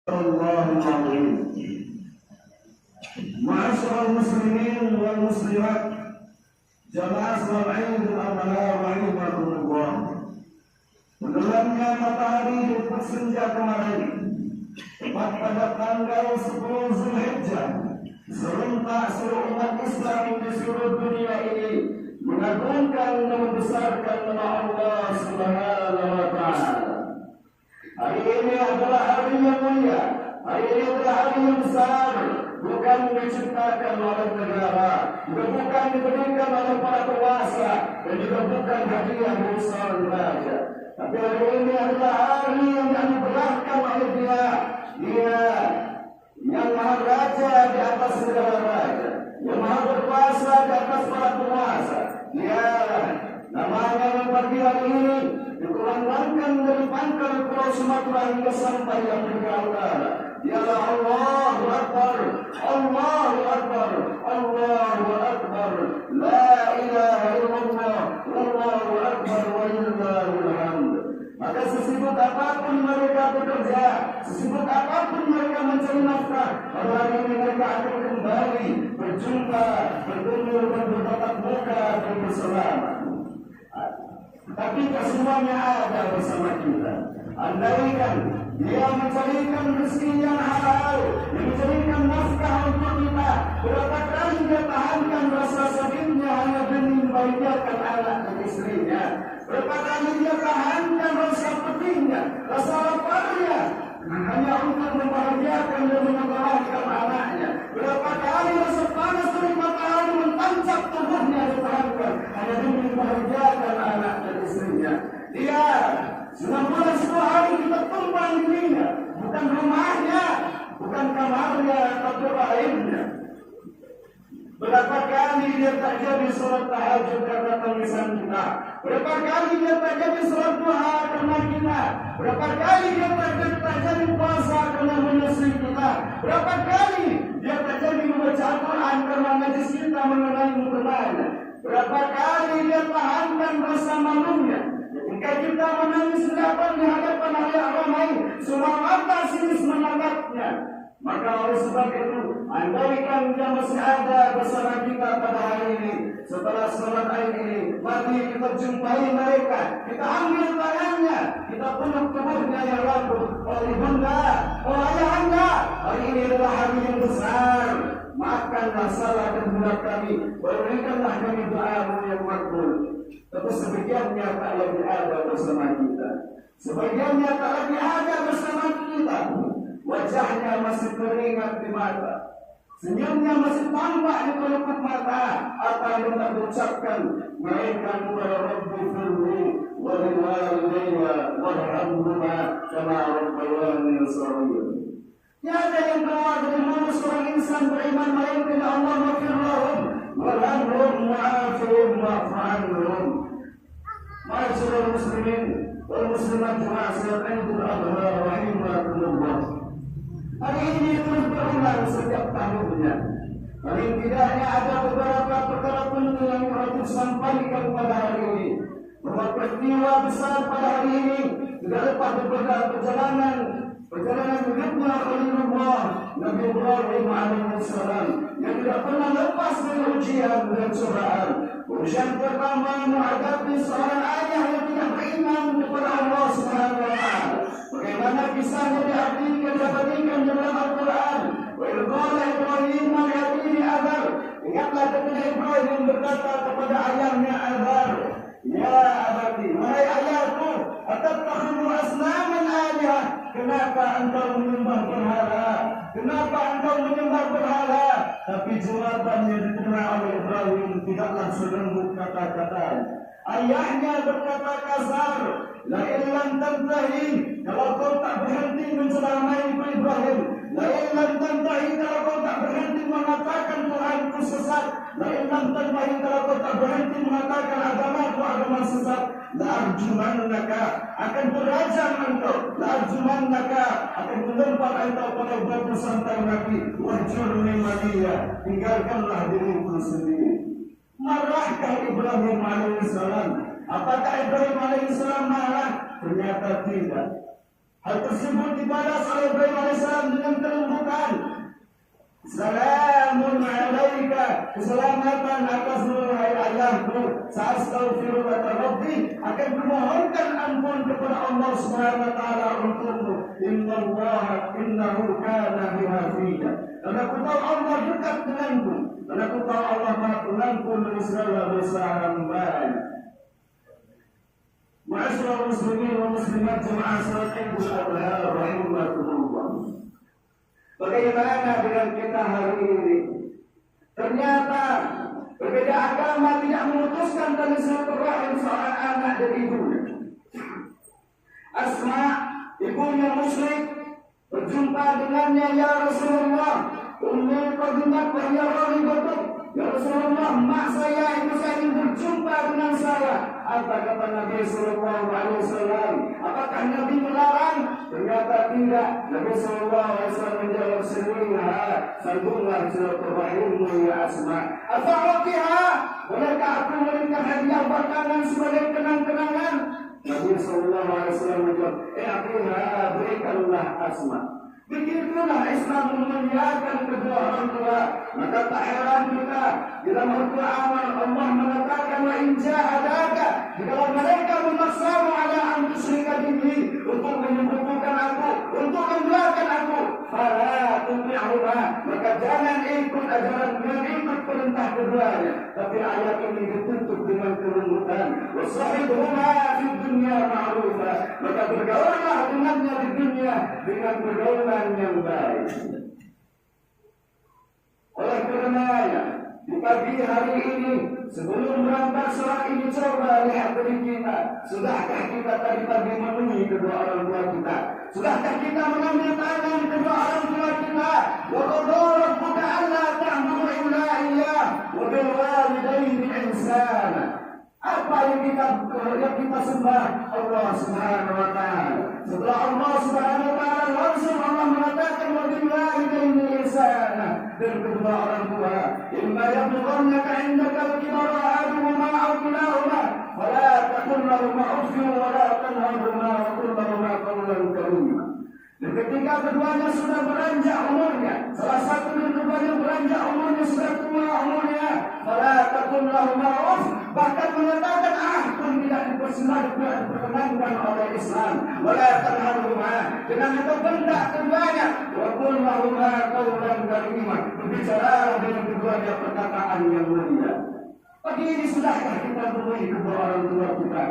Allahul Azim. Ma'asyiral muslimin wal muslimat, jamaah salat Id al-Adha rahimakumullah. Tenggelamnya matahari di senja kemarin, tepat pada tanggal 10 Zulhijjah, serentak seluruh umat Islam di seluruh dunia ini mengagungkan dan membesarkan nama Allah Subhanahu wa Ta'ala. Hari ini adalah hari yang mulia, hari ini adalah hari yang besar, bukan diciptakan oleh negara, bukan diberikan oleh para penguasa, dan juga bukan hadiah besar saja. Tapi hari ini adalah hari yang dianugerahkan oleh Dia yang Maha Raja di atas segala raja, yang Maha Berkuasa di atas para penguasa. Dia namanya yang pagi hari ini dikurangkan dari pangkal Pulau Sumatera hingga sampai Afrika Utara. Dialah Allahu Akbar, Allahu Akbar, Allahu Akbar, la ilaha illallah, Allahu Akbar, walillahil hamd. Maka sesibuk apapun mereka bekerja, sesibuk apapun mereka mencari nafkah, pada hari ini mereka akan kembali berjumpa, bertemu dan bertatap muka dan bersama. Tapi kesemuanya ada bersama kita. Andaikan Dia mencarikan rezeki yang halal, mencarikan nafkah untuk kita, berapa kali Dia tahankan rasa sakitnya hanya demi membahagiakan anak dan istrinya. Berapa kali Dia tahankan rasa pedihnya, rasa laparnya, hanya untuk membahagiakan dan menyekolahkan anaknya. Berapa kali rasa panas dari matahari mentancap tubuhnya ditahankan hanya demi membahagiakan anak dan istrinya. Dia 19 hari kita tumpang dirinya, bukan rumahnya, bukan kamarnya, tapi lainnya. Berapa kali Dia tak jadi sholat tahajud karena tangisan kita? Berapa kali Dia tak jadi sholat duha karena kita? Berapa kali Dia tak jadi puasa karena menyusui kita? Berapa kali Dia tak jadi membaca Al-Quran karena majlis kita mengenai mukanya? Berapa kali Dia tahankan rasa malunya jika kita menangis dapat di hadapan halayak ramai, semua mata sinis menatapnya? Maka oleh sebab itu, andaikan Dia masih ada bersama kita pada hari ini, setelah salat Id ini, mari kita jumpai mereka, kita ambil tangannya, kita peluk tubuhnya yang rapuh. Oh ibunda, oh ayahanda, hari ini adalah hari yang besar. Maafkanlah salah dan hilaf kami, berikanlah kami doa-Mu yang makbul. Tapi sebagiannya tak lagi ada bersama kita, sebagiannya tak lagi ada bersama kita. Wajahnya masih teringat di mata, senyumnya masih tampak di pelupuk mata. Apa yang tak berucapkan, mereka kepada Rabbi firli waliwalidayya warhamhuma kama rabbayani shaghira. Tiada yang keluar dari mulut seorang insan beriman melainkan Allah maghfirlahum warhamhum wa'afihim wa'fa'anhum. Ma'asyiral muslimin wal muslimat, jemaah salat Id al-Adha rahimakumullah. Hari ini terus berulang setiap tahunnya. Paling tidaknya ada beberapa perkara penting yang harus disampaikan pada hari ini. Bahwa peristiwa besar pada hari ini tidak lepas daripada perjalanan hidupnya Khalilullah Nabi Ibrahim alaihissalam yang tidak pernah lepas dari ujian dan cobaan. Ujian pertama menghadapi seorang ayah yang tidak beriman kepada Allah Subhanahu wa Ta'ala. Bagaimana kisahnya diabadikan dalam Al-Quran. Wa idh qala Ibrahim li abihi Azar. Ingatlah ketika Ibrahim berkata kepada ayahnya Azar, ya abati, wahai ayahku, atattakhidhu asnaman alihah. Kenapa engkau menyembah berhala? Kenapa engkau menyembah berhala? Tapi jawabannya diterima oleh Ibrahim tidaklah selembut kata-kata. Ayahnya berkata kasar, la illam tantahi, kalau kau tak berhenti menceramaiku Ibrahim, la illam tantahi, kalau kau tak berhenti mengatakan Tuhanku sesat, la illam tantahi, kalau kau tak berhenti mengatakan agamaku agama sesat, la arjumannaka, akan berajam engkau, la arjumannaka, akan melempar engkau pada batu santai Nabi, wahjurni maliya, tinggalkanlah diriku sendiri. Marahkah Ibrahim alaihissalam? Apakah Ibrahim alaihissalam marah? Ternyata tidak. Hal tersebut dibalas oleh Ibrahim alaihissalam keselamatan atas nurhai ayahku. Sa'astaghfiruka Rabbi, akan memohonkan ampun kepada Allah Subhanahu wa taala untukmu. Innahu kana bi hafidha. Dan aku tahu Allah dekat denganku. Dan aku tahu Allah Maha Pengampun dari segala dosa hamba. Ma'asyiral muslimin wa muslimat jemaah salat Idul Adha rahimakumullah. Bagaimana dengan kita hari ini? Ternyata berbeda agama tidak memutuskan tali silaturahim seorang anak dan ibunya. Asma, ibunya musyrik, berjumpa dengannya, ya Rasulullah. Ummi qadimat wa hiya raghibah. Ya Rasulullah, mak saya, ibu saya ingin berjumpa dengan saya. Apa kata Nabi sallallahu alaihi wasallam? Apakah Nabi melarang? Ternyata tidak. Nabi sallallahu alaihi wasallam menjawab sendiri, sambunglah silaturahimmu ya Asma. Afa'atiha, bolehkah aku memberikan hadiah makanan sebagai kenang-kenangan? Nabi sallallahu alaihi wasallam menjawab, berikanlah Asma. Begitulah Islam memuliakan kedua orang tua. Maka tak heran kita bila mertua amal Allah mengatakan wa in jahadaka, jika mereka memaksamu ala an tusyrika bihi, untuk menyekutukan aku, untuk membelalkan aku, fala tuti'huma, maka jangan ikut ajaran, jangan ikut perintah keduanya. Tapi ayat ini ditutup dengan kelembutan. Wasahibhuma fid dunya ma'rufa, maka bergaulah dengannya di dunia dengan pergaulan yang baik. Oleh karenanya, di pagi hari ini sebelum berangkat sholat ini, coba lihat diri kita. Sudahkah kita tadi pagi memenuhi kedua orang tua kita? Sudahkah kita mengambil tangan kedua orang tua kita? Wa qadha rabbuka alla ta'budu illa iyyah wa bil walidayni ihsana. Apa yang kita sembah? Allah Subhanahu wa taala. Setelah Allah Subhanahu wa taala, langsung Allah mengatakan wa bil walidayni ihsana, dan kedua orang tua. Imma yablughannaka 'indaka al-kibara ahaduhuma aw kilahuma fala taqul lahumā uff wa la tanharhumā wa qul lahumā qawlan karīmā. Dan ketika keduanya sudah beranjak umurnya, salah satu dari keduanya beranjak umurnya, sudah tua umurnya, fala taqul lahumā uff, bahkan mengatakan pun tidak diperkenankan oleh Islam. Wala tanharhumā, dengan itu bentak keduanya, wa qul lahumā qawlan karīmā, berbicara dengan keduanya perkataan yang mulia. Pagi ini sudahkah kita memenuhi kedua orang tua kita?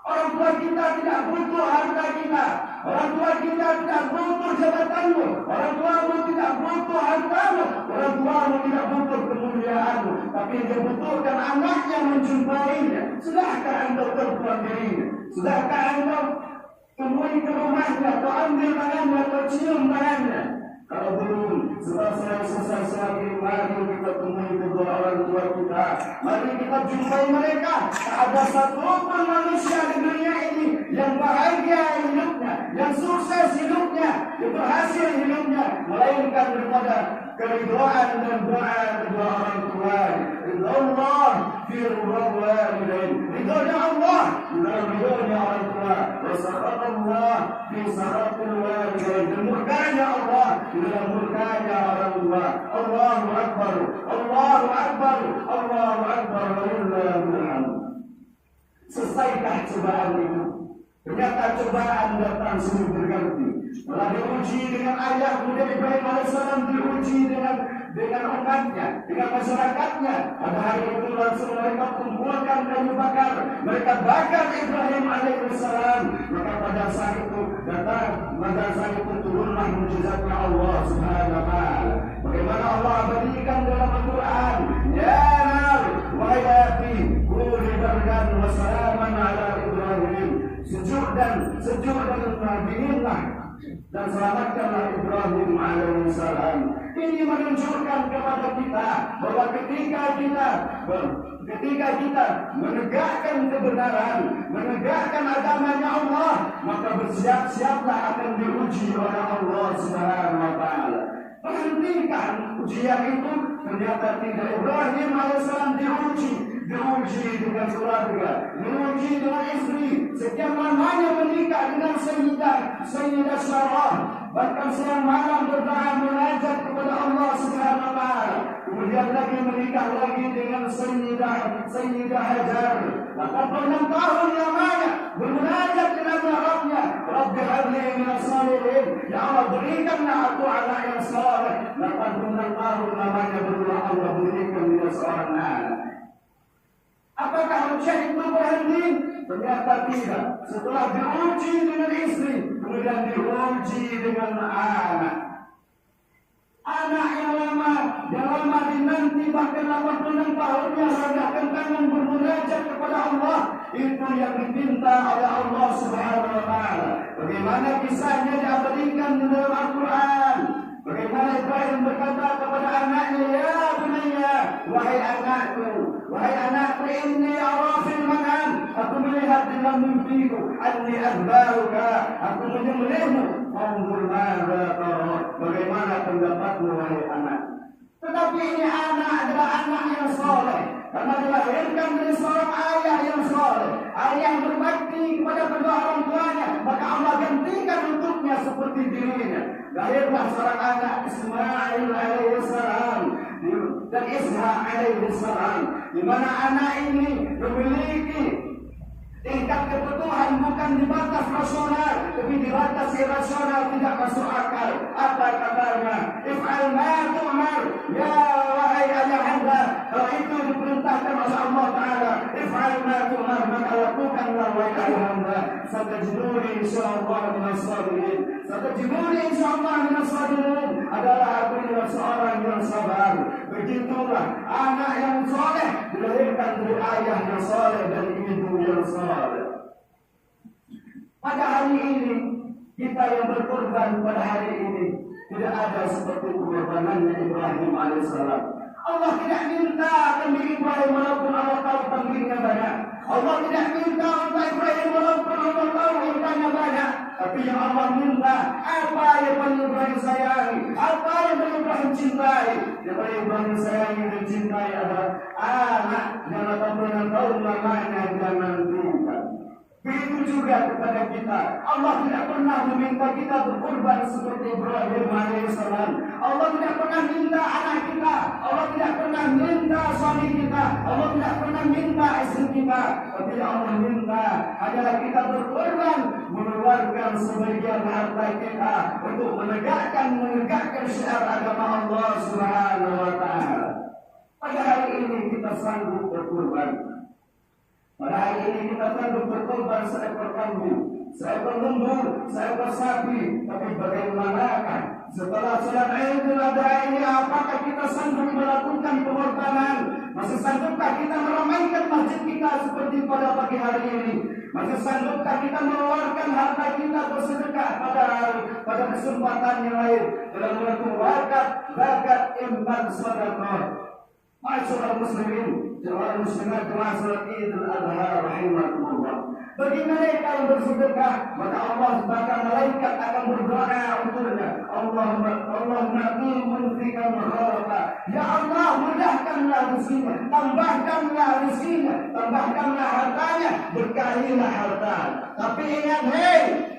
Orang tua kita tidak butuh harta kita. Orang tua kita tidak butuh jabatanmu. Orang tuamu tidak butuh hartamu. Orang tuamu tidak butuh kemuliaanmu. Tapi dia butuhkan anaknya menjumpainya. Sudahkah anda terbuat dirinya? Sudahkah anda temui ke rumahnya, atau ambil tangannya, atau cium tangannya? Kalau belum, setelah selesai sholat ini, mari kita temui kedua orang tua kita. Mari kita jumpai mereka. Tak ada satupun manusia di dunia ini yang bahagia hidupnya, yang sukses hidupnya, yang berhasil hidupnya, melainkan daripada keridhaan dan doa kedua orang tua. Ridha Allah fi ridhal walidain, ridhonya Allah dalam ridhonya orang tua. Wa sakhat Allah fi sakhatil walidain, dan murkanya Allah dalam murkanya orang tua. Allahu Akbar, Allahu Akbar, Allahu Akbar, walillahil hamd. Selesaikah cobaan itu? Ternyata cobaan datang silih berganti. Telah diuji dengan ayah Nabi Ibrahim alaihissalam, diuji dengan umatnya, dengan masyarakatnya. Pada hari itu langsung mereka kumpulkan kayu bakar, mereka bakar Ibrahim alaihissalam. Maka pada saat itu turunlah mukjizatnya Allah Subhanahu wa taala. Bagaimana Allah berikan dalam Al-Quran, ya nar wahai api kuni bardan wa salaman ala Ibrahim, sejuk dan dinginlah dan selamatkanlah Ibrahim alaihissalam. Ini menunjukkan kepada kita bahwa ketika kita menegakkan kebenaran, menegakkan agamanya Allah, maka bersiap-siaplah akan diuji oleh Allah Subhanahu wa taala. Perhentikan ujian itu. Ternyata tidak. Ibrahim alaihissalam diuji dengan keluarga, diuji dengan istri. Setiap lamanya menikah dengan Sayyidah Sarah, bahkan siang malam berdoa munajat kepada Allah Subhanahu wa taala. Kemudian lagi menikah lagi dengan Sayyidah Hajar. 86 tahun lamanya bermunajat kepada Rabbnya, Rabbi habli minas salihin, ya Allah berikanlah aku anak yang saleh. 86 tahun lamanya berdoa, Allah berikan dia seorang anak. Apakah manusia itu berhenti? Ternyata tidak. Setelah diuji dengan istri, kemudian diuji dengan anak. Anak yang lama dinanti, bahkan 86 tahunnya merendahkan tangan bermunajat kepada Allah. Itu yang diminta oleh Allah Subhanahu wa taala. Bagaimana kisahnya diabadikan di dalam Al-Quran. Bagaimana Ibrahim berkata kepada anaknya, ya bunayya, wahai anakku, inni ara fil manam, aku melihat dalam mimpiku, anni adbaruka, aku menyembelihmu, fanzur madza tara, bagaimana pendapatmu wahai anak. Tetapi ini anak adalah anak yang saleh, karena dilahirkan dari seorang ayah yang saleh, ayah yang berbakti kepada kedua orang tuanya, maka Allah gantikan untuknya seperti dirinya. Lahirlah seorang anak Ismail alaihissalam dan Ishaq alaihissalam, di mana anak ini memiliki tingkat kebutuhan bukan di batas rasional, tapi di batas irasional, tidak masuk akal. Apa katanya? If'al ma tu'mar, ya wahai ayahanda, kalau itu diperintahkan oleh Allah Ta'ala, if'al ma tu'mar, maka lakukanlah wahai ayahanda. Satajiduni insyaallah minas sabirin, satajiduni insyaallah minas sabirin, adalah aku adalah seorang yang sabar. Begitulah anak yang soleh dilahirkan dari ayah yang soleh dan ibu yang soleh. Pada hari ini kita yang berkorban pada hari ini tidak ada seperti pengorbanannya Ibrahim alaihissalam. Allah tidak minta demi Ibrahim walaupun Allah tahu panggilnya banyak. Allah tidak minta untuk Ibrahim walaupun Allah tahu hartanya banyak. Tapi yang Allah minta, apa yang paling Ibrahim sayangi, apa yang paling Ibrahim cintai. Yang paling Ibrahim sayangi dan cintai adalah anak yang 86 tahun lamanya dia nantikan. Begitu juga kepada kita. Allah tidak pernah meminta kita berkorban seperti Ibrahim alaihissalam. Allah tidak pernah minta anak kita. Allah tidak pernah minta suami kita. Allah tidak pernah minta istri kita. Tapi Allah minta adalah kita berkorban, mengeluarkan sebagian harta kita untuk menegakkan syiar agama Allah Subhanahu wa taala. Pada hari ini kita sanggup berkorban. Pada hari ini kita sanggup berkorban seekor kambing, seekor lembu, seekor sapi. Tapi bagaimanakah setelah salat Idul Adha ini, apakah kita sanggup melakukan pengorbanan? Masih sanggupkah kita meramaikan masjid kita seperti pada pagi hari ini? Masih sanggupkah kita mengeluarkan harta kita bersedekah pada kesempatan yang lain dalam melakukan zakat, infak, sedekah? Masyaallah muslimin, jemaah muslimat, jemaah salat Idul Adha rahimakumullah. Bagi mereka yang bersedekah, maka Allah bahkan malaikat akan berdoa untuknya. Allahumma munfiqan khalaqa. Ya Allah, mudahkanlah rezekinya, tambahkanlah rezekinya, tambahkanlah hartanya, berkahilah harta. Tapi ingat,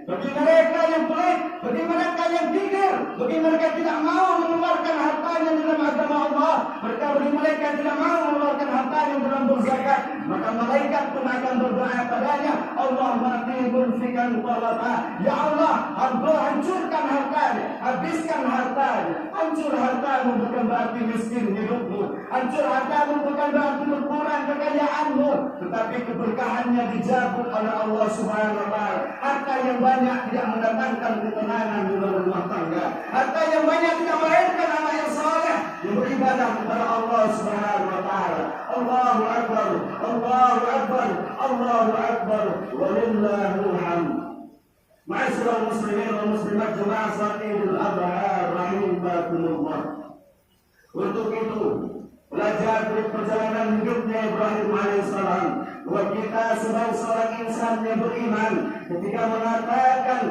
bagi mereka yang pelit, bagi mereka yang kikir, bagi mereka tidak mau mengeluarkan hartanya dalam agama Allah, bagi mereka tidak mau mengeluarkan hartanya dalam berzakat, maka malaikat pun akan berdoa padanya, Allahumma munfiqan khalaqa. Ya Allah, hancurkan hartanya, habiskan hartanya. Hancur hartamu bukan berarti miskin hidupmu, hancur hartamu bukan berarti berkurang kekayaanmu, tetapi keberkahannya dijabut oleh Allah Subhanahu wa taala. Harta yang banyak tidak mendatangkan ketenangan di dalam rumah tangga. Harta yang banyak tidak melahirkan anak yang saleh yang beribadah kepada Allah Subhanahu wa taala. Allahu akbar, Allahu akbar, Allahu akbar, walillahil hamd. Ma'asyiral muslimin wal muslimat, jemaah salat Idul Adha rahimakumullah. Untuk itu, belajar dari perjalanan hidupnya Ibrahim alaihissalam, bahwa kita sebagai seorang insan yang beriman, ketika mengatakan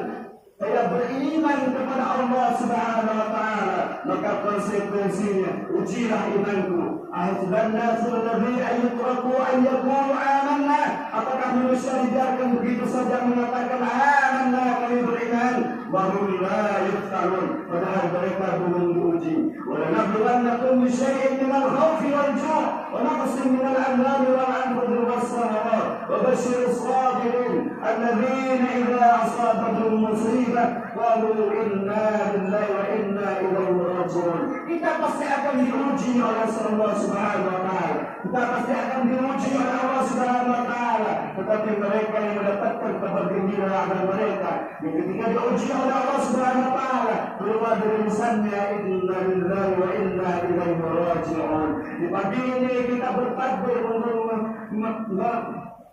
saya beriman kepada Allah Subhanahu wa taala, maka konsekuensinya ujilah imanku. Ahasiban nasu alladzi ayutraku an yaqulu amanna. Apakah manusia dibiarkan begitu saja mengatakan amanna, kami beriman, wa hum la yuftanun, padahal mereka belum diuji. Wa lanabluwannakum bi syai'in minal khawfi wal ju' wa naqsin minal amwali wal anfusi was samarat wa basyirus sabirin alladzina idza asabatuhum musibah qalu inna lillahi wa inna ilaihi raji'un. Kita pasti akan diuji oleh Allah Subhanahu wa taala. Kita pasti akan diuji oleh Allah Subhanahu wa taala. Tetapi mereka yang mendapatkan kabar gembira akan mereka yang ketika diuji oleh Allah Subhanahu wa taala keluar dari lisannya inna lillahi wa inna ilaihi raji'un. Di pagi ini kita bertakbir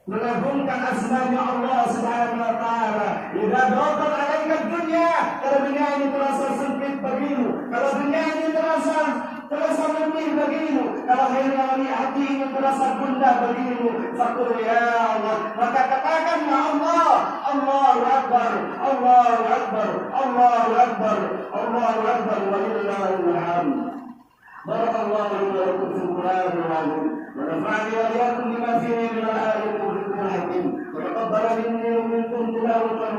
mengagungkan asmanya Allah Subhanahu wa taala. Idza daqat 'alaika dunya, kalau dunia ini terasa sempit bagimu, kalau dunia ini terasa lebih bagimu, kalau hati ini terasa gundah bagimu, faqul ya Allah, maka katakan ya Allah, Allahu Akbar, Allahu Akbar, Allahu Akbar, Allahu Akbar, walillahil hamd. Barakallahu li wa lakum fil Qur'anil azim. ونفعني وإياكم بما فيه من الآيات والذكر الحكيم وتقبل مني ومنكم تلاوته